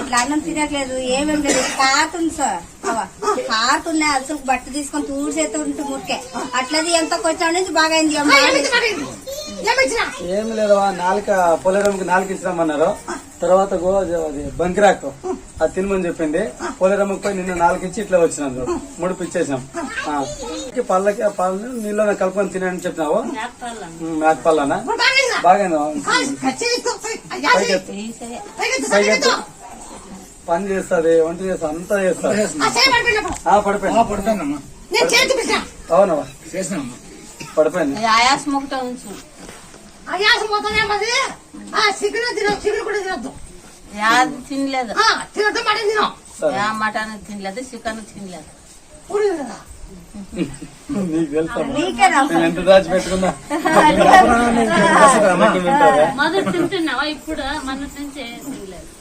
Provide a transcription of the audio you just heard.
ఇట్లా అన్నం తినట్లేదు, ఏమేమి లేదు, కారుతుంది సార్. కారుతున్నాయి అసలు బట్ట తీసుకొని తూడ్చేస్తూ ఉంటుంది మురికే. అట్లది ఎంత కొంచెం నుంచి బాగా అయింది. ఏం లేదు, నాలుక పోలేరమ్మకి నాలుక ఇచ్చినామన్నారు. తర్వాత బంకిరాకు అది తినమని చెప్పింది. పోలేరమ్మకి పోయి నిన్న నాలుగు ఇచ్చి ఇట్లా వచ్చినాం, ముడుపు ఇచ్చేసాం. పళ్ళకి పళ్ళు నీళ్ళలో కలుపుకొని తినని చెప్పినావు. మేకపల్లనా బాగా పని చేస్తుంది, వంట చేస్తా, అంతా చేస్తుంది. పడిపోయింది. అవునవా పడిపోయింది. ఆయాసం ఒకటే ఉంచు. ఆయాసం పోతానే మరి చికెన్ చికెన్ కూడా తినద్దు. తినలేదు, తినద్దు మటన్ తినం. మటన్ తినలేదు, చికెన్ తినలేదు. నీకు తెలుసా నేను ఎంత దాచిపెట్టుకున్నా? మొదటి తింటున్నావా ఇప్పుడు? మన నుంచి